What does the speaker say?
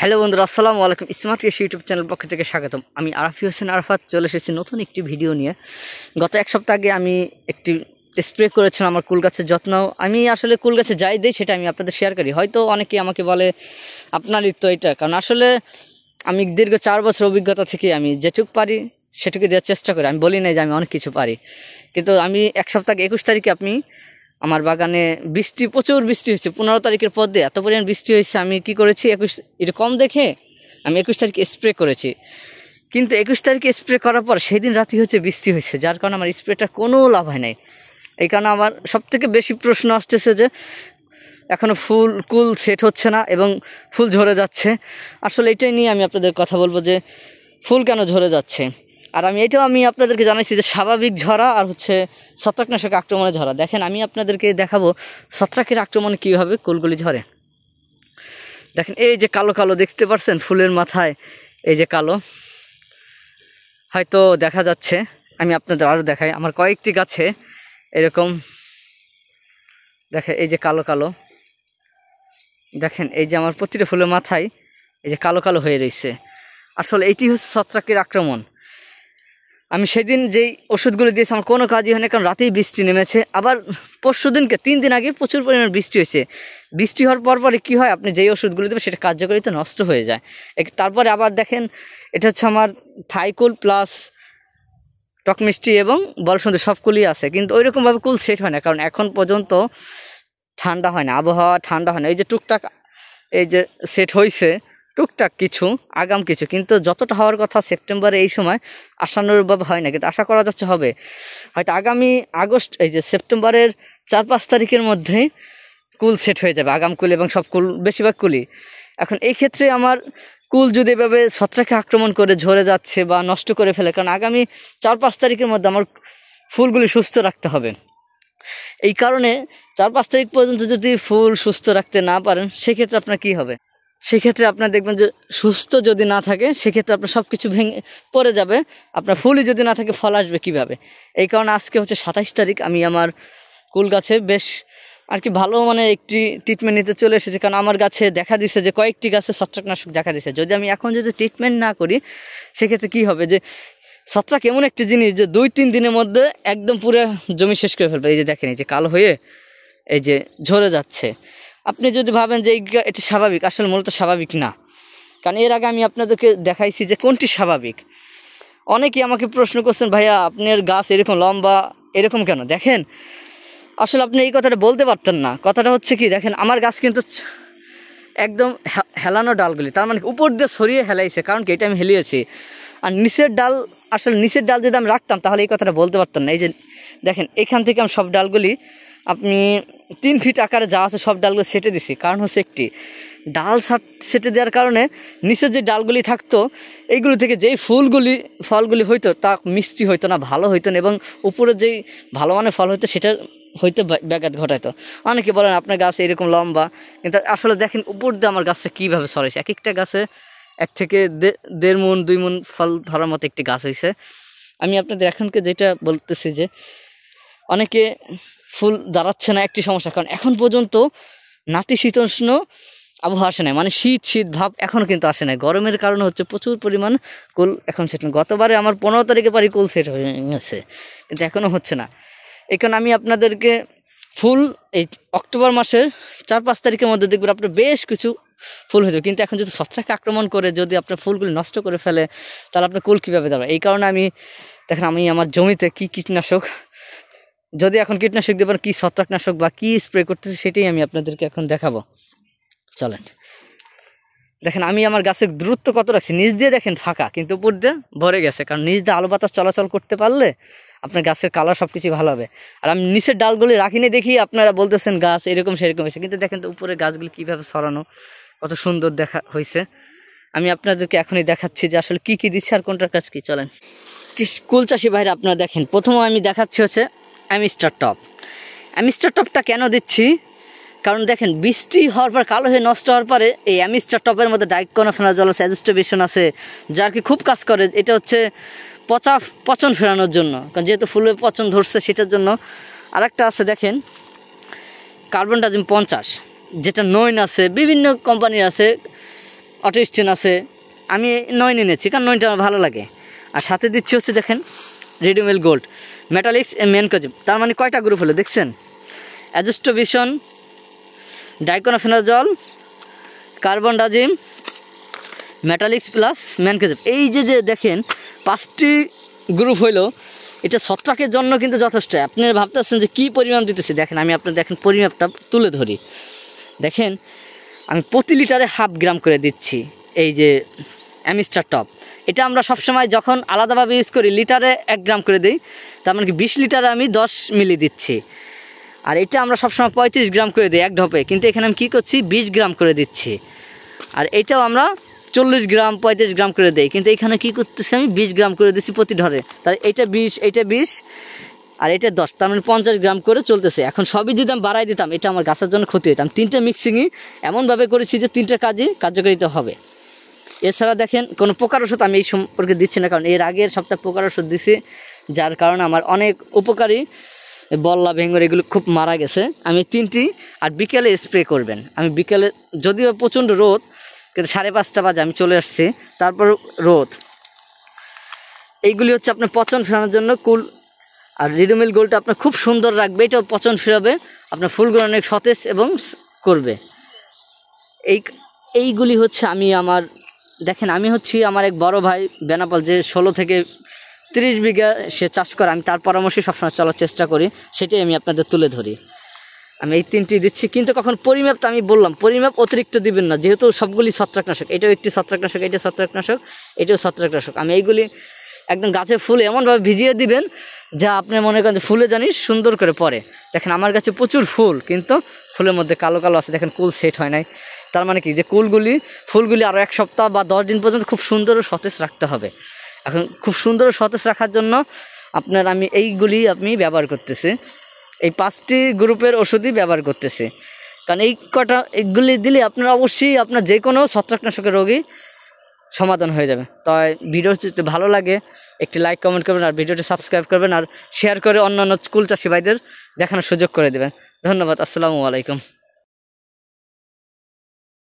Hello বন্ধুরা, আসসালামু আলাইকুম। স্মার্ট কৃষি ইউটিউব চ্যানেল পক্ষ থেকে স্বাগতম। আমি আরাফি হোসেন আরাফাত চলে এসেছি নতুন একটি ভিডিও নিয়ে। গত এক সপ্তাহ আগে আমি একটি স্প্রে করেছিলাম আমার কুল গাছের যত্ন। আমি আসলে কুল গাছে যাই দিই সেটা আমি আপনাদের শেয়ার করি। হয়তো অনেকেই আমাকে বলে আপনারই তো এটা, কারণ আসলে আমি দীর্ঘ 4 বছর অভিজ্ঞতা থেকে আমি যেটুকু পারি সেটুকু দেওয়ার চেষ্টা করি। আমি বলি না যে আমি অনেক কিছু পারি, কিন্তু আমি এক সপ্তাহ 21 তারিখে আপনি আমার বাগানে প্রচুর বৃষ্টি হয়েছে। 15 তারিখের পর দিয়ে এত পরিমাণ বৃষ্টি হয়েছে, আমি কি করেছি 21 এটা কম দেখে আমি 21 তারিখে স্প্রে করেছি। কিন্তু 21 তারিখে স্প্রে করার পর সেই দিন রাতে হচ্ছে বৃষ্টি হয়েছে, যার কারণে আমার স্প্রেটার কোনো লাভ হয় নাই। এই কারণে আমার সবথেকে বেশি প্রশ্ন আসতেছে যে এখনও কুল সেট হচ্ছে না এবং ফুল ঝরে যাচ্ছে। আসলে এটাই নিয়ে আমি আপনাদের কথা বলবো যে ফুল কেন ঝরে যাচ্ছে। আর এটাও আমি আপনাদেরকে জানাইছি যে স্বাভাবিক ঝরা আর হচ্ছে ছত্রাকনাশক আক্রমণে ঝরা। দেখেন, আমি আপনাদেরকে দেখাবো ছত্রাকের আক্রমণে কীভাবে কুলগুলি ঝরে। দেখেন, এই যে কালো কালো দেখতে পাচ্ছেন ফুলের মাথায়, এই যে কালো হয়তো দেখা যাচ্ছে। আমি আপনাদের আরও দেখাই, আমার কয়েকটি গাছে এরকম দেখেন, এই যে কালো কালো দেখেন, এই যে আমার প্রতিটা ফুলের মাথায় এই যে কালো কালো হয়ে রয়েছে। আসলে এইটি হচ্ছে ছত্রাকের আক্রমণ। আমি সেদিন যেই ওষুধগুলো দিয়েছি আমার কোনো কাজই হয়নি, কারণ রাতেই বৃষ্টি নেমেছে। আবার পরশু দিনকে 3 দিন আগে প্রচুর পরিমাণে বৃষ্টি হয়েছে। বৃষ্টি হওয়ার পরে কী হয়, আপনি যেই ওষুধগুলো দেবেন সেটা কার্যকারিতা নষ্ট হয়ে যায়। তারপরে আবার দেখেন, এটা হচ্ছে আমার থাইকুল প্লাস টক মিষ্টি এবং বলসন্ধি সবগুলি আছে, কিন্তু ওইরকমভাবে কুল সেট হয় না, কারণ এখন পর্যন্ত ঠান্ডা হয় না, আবহাওয়া ঠান্ডা হয় না। এই যে টুকটাক এই যে সেট হয়েছে, টুকটাক কিছু আগাম কিছু, কিন্তু যতটা হওয়ার কথা সেপ্টেম্বরে এই সময় আশানুরূপভাবে হয় না, কিন্তু আশা করা যাচ্ছে হবে। হয়তো আগামী এই যে সেপ্টেম্বরের 4-5 তারিখের মধ্যেই কুল সেট হয়ে যাবে, আগাম কুল এবং সব কুল, বেশিরভাগ কুলই। এখন এই ক্ষেত্রে আমার কুল যদি এভাবে ছত্রাকে আক্রমণ করে ঝরে যাচ্ছে বা নষ্ট করে ফেলে, কারণ আগামী 4-5 তারিখের মধ্যে আমার ফুলগুলি সুস্থ রাখতে হবে। এই কারণে 4-5 তারিখ পর্যন্ত যদি ফুল সুস্থ রাখতে না পারেন, সেক্ষেত্রে আপনার কি হবে? সেক্ষেত্রে আপনার দেখবেন যে সুস্থ যদি না থাকে, সেক্ষেত্রে আপনার সব কিছু ভেঙে পড়ে যাবে। আপনার ফুলই যদি না থাকে, ফল আসবে কীভাবে? এই কারণে আজকে হচ্ছে 27 তারিখ, আমি আমার কুল গাছে বেশ আর কি ভালো মানে একটি ট্রিটমেন্ট নিতে চলে এসেছে। কারণ আমার গাছে দেখা দিছে যে কয়েকটি গাছে ছত্রাকনাশক দেখা দিছে। যদি আমি এখন যদি ট্রিটমেন্ট না করি, সেক্ষেত্রে কী হবে যে ছত্রাক এমন একটি জিনিস যে 2-3 দিনের মধ্যে একদম পুরো জমি শেষ করে ফেলবে। এই যে দেখেন, এই যে কালো হয়ে এই যে ঝরে যাচ্ছে। আপনি যদি ভাবেন যে এটি স্বাভাবিক, আসলে মূলত স্বাভাবিক না। কারণ এর আগে আমি আপনাদেরকে দেখাইছি যে কোনটি স্বাভাবিক। অনেকেই আমাকে প্রশ্ন করছেন, ভাইয়া আপনার গাছ এরকম লম্বা এরকম কেন? দেখেন, আসলে আপনি এই কথাটা বলতে পারতেন না। কথাটা হচ্ছে কি, দেখেন আমার গাছ কিন্তু একদম হেলানো ডালগুলি, তার মানে উপর দিয়ে সরিয়ে হেলাইছে, কারণ কি এটা আমি হেলিয়েছি। আর নিচের ডাল, আসলে নিচের ডাল যদি আমি রাখতাম তাহলে এই কথাটা বলতে পারতাম না। এই যে দেখেন, এখান থেকে আমি সব ডালগুলি আপনি 3 ফিট আকারে যা আছে সব ডালগুলো সেটে দিছি। কারণ হচ্ছে একটি ডাল সেটে দেওয়ার কারণে নিচের যে ডালগুলি থাকতো, এইগুলো থেকে যেই ফলগুলি হইতো তা মিষ্টি হইতো না, ভালো হইতো না, এবং উপরে যেই ভালো মানের ফল হইতো সেটা হয়তো ব্যাঘাত ঘটাইতো। অনেকে বলেন আপনার গাছ এরকম লম্বা, কিন্তু আসলে দেখেন উপর দিয়ে আমার গাছটা কীভাবে সরাইছে। এক একটা গাছে 1 থেকে 1.5 মণ 2 মণ ফল ধরার মতো একটি গাছ হয়েছে। আমি আপনাদের এখনকে যেটা বলতেছি যে অনেকে ফুল দাঁড়াচ্ছে না, একটি সমস্যা, কারণ এখন পর্যন্ত নাতিশীতোষ্ণ আবহাওয়া আসে নাই, মানে শীত ভাব এখনও কিন্তু আসে নাই। গরমের কারণে হচ্ছে প্রচুর পরিমাণ কুল এখন সেট না। গতবারে আমার 15 তারিখে পারি কুল সেট হয়ে গেছে, কিন্তু এখনও হচ্ছে না। এই কারণে আমি আপনাদেরকে ফুল এই অক্টোবর মাসের 4-5 তারিখের মধ্যে দেখবেন আপনার বেশ কিছু ফুল হয়ে যাবে। কিন্তু এখন যদি ছত্রাক আক্রমণ করে যদি আপনার ফুলগুলি নষ্ট করে ফেলে, তাহলে আপনার কুল কীভাবে দাঁড়াবে? এই কারণে দেখেন আমি আমার জমিতে কী কীটনাশক, যদি এখন কীটনাশক দেবেন, কী ছত্রাকনাশক বা কী স্প্রে করতেছি, সেটাই আমি আপনাদেরকে এখন দেখাবো। চলেন দেখেন, আমি আমার গাছের দূরত্ব কত রাখছি। নিচ দিয়ে দেখেন ফাঁকা, কিন্তু উপর দিয়ে ভরে গেছে, কারণ নিচ দিয়ে আলো বাতাস চলাচল করতে পারলে আপনার গাছের কালার সব কিছু ভালো হবে। আর আমি নিচের ডালগুলি রাখিনি দেখি আপনারা বলতেছেন গাছ এরকম সেরকম হয়েছে, কিন্তু দেখেন তো উপরে গাছগুলি কীভাবে ছড়ানো, কত সুন্দর দেখা হয়েছে। আমি আপনাদেরকে এখনই দেখাচ্ছি যে আসলে কী দিচ্ছে আর কোনটার কাজ কী। চলেন কুল চাষি ভাইরা, আপনারা দেখেন, প্রথমে আমি দেখাচ্ছি হচ্ছে অ্যামিস্টার টপটা কেন দিচ্ছি, কারণ দেখেন বৃষ্টি হওয়ার পর কালো হয়ে নষ্ট হওয়ার পরে এই অ্যামিস্টার টপের মধ্যে ডাইকোনোফেনাজল আছে, অ্যাজিস্টোবেশন আছে, যার কি খুব কাজ করে। এটা হচ্ছে পচন ফেরানোর জন্য, কারণ যেহেতু ফুলে পচন ধরছে সেটার জন্য। আরেকটা আছে দেখেন কার্বনডাজিম 50, যেটা 9 আছে, বিভিন্ন কোম্পানির আছে। অটো স্টেন আছে, আমি 9 এনেছি কারণ 9টা আমার ভালো লাগে। আর সাথে দিচ্ছি হচ্ছে দেখেন রিডিমেল গোল্ড মেটালিক্স ম্যানকোজেব। তার মানে কয়টা গ্রুপ হলো দেখছেন, অ্যাজোস্টোবিশন, ডাইকোনোফেনাজল, কার্বন ডাজিম, মেটালিক্স প্লাস ম্যানকোজেব। এই যে দেখেন 5টি গ্রুপ হইলো, এটা ছত্রাকের জন্য কিন্তু যথেষ্ট। আপনি ভাবতেছেন যে কী পরিমাণ দিতেছি, দেখেন আমি আপনার দেখেন পরিমাপটা তুলে ধরি। দেখেন আমি প্রতি লিটারে 1/2 গ্রাম করে দিচ্ছি এই যে অ্যামিস্টার টপ। এটা আমরা সবসময় যখন আলাদাভাবে ইউজ করি লিটারে 1 গ্রাম করে দিই, তার মানে কি 20 লিটারে আমি 10 মিলি দিচ্ছি। আর এটা আমরা সবসময় 35 গ্রাম করে দিই এক ঢপে, কিন্তু এখানে আমি কী করছি 20 গ্রাম করে দিচ্ছি। আর এটাও আমরা 40 গ্রাম 35 গ্রাম করে দেই, কিন্তু এখানে কী করতেছি আমি 20 গ্রাম করে দিচ্ছি প্রতি ঢরে। তাহলে এটা 20, এটা 20 আর এটা 10, তার মানে 50 গ্রাম করে চলতেছে। এখন সবই যদি আমি বাড়াই দিতাম এটা আমার গাছের জন্য ক্ষতি হতাম। 3টে মিক্সিংই এমনভাবে করেছি যে 3টে কাজই কার্যকারিতা হবে। এছাড়া দেখেন কোনো পোকার ওষুধ আমি এই সম্পর্কে দিচ্ছি না, কারণ এর আগের সপ্তাহে পোকার ওষুধ দিছি, যার কারণে আমার অনেক উপকারী বল্লা ভেঙ্গর এগুলো খুব মারা গেছে। আমি 3টি আর বিকেলে স্প্রে করবেন। আমি বিকেলে যদিও প্রচণ্ড রোদ, কিন্তু 5:30 বাজে আমি চলে আসছি, তারপর রোদ। এইগুলি হচ্ছে আপনার পচন ফেরানোর জন্য কুল। আর রিডিমেল গোল্ডটা আপনার খুব সুন্দর রাখবে, এটাও পচন ফেরাবে, আপনার ফুলগুলো অনেক সতেজ এবং করবে। এইগুলি হচ্ছে আমি আমার দেখেন, আমি হচ্ছি আমার এক বড় ভাই বেনাপোল, যে 16 থেকে 30 বিঘা সে চাষ করে। আমি তার পরামর্শে সবসময় চলার চেষ্টা করি, সেটাই আমি আপনাদের তুলে ধরি। আমি এই 3টি দিচ্ছি, কিন্তু কখন পরিমাপটা আমি বললাম পরিমাপ অতিরিক্ত দিবেন না, যেহেতু সবগুলি ছত্রাকনাশক। এটাও একটি ছত্রাকনাশক, এটা ছত্রাকনাশক, এটাও ছত্রাকনাশক। আমি এইগুলি একদম গাছে ফুল এমনভাবে ভিজিয়ে দিবেন যা আপনি মনে করেন যে ফুলে জানি সুন্দর করে পড়ে। দেখেন আমার গাছে প্রচুর ফুল, কিন্তু ফুলের মধ্যে কালো কালো আছে, দেখেন কুল সেট হয় নাই। তার মানে কি যে ফুলগুলি আরও 1 সপ্তাহ বা 10 দিন পর্যন্ত খুব সুন্দর ও সতেজ রাখতে হবে। এখন খুব সুন্দর ও সতেজ রাখার জন্য আমি এইগুলি ব্যবহার করতেছি, এই 5টি গ্রুপের ওষুধই ব্যবহার করতেছি। কারণ এইগুলি দিলে আপনারা অবশ্যই আপনার যে কোনো ছত্রাকনাশকের রোগী সমাধান হয়ে যাবে। তাই ভিডিও যদি ভালো লাগে একটি লাইক কমেন্ট করবেন, আর ভিডিওটি সাবস্ক্রাইব করবেন, আর শেয়ার করে অন্যান্য কুল চাষি ভাইদের দেখানোর সুযোগ করে দেবেন। ধন্যবাদ। আসসালামু আলাইকুম।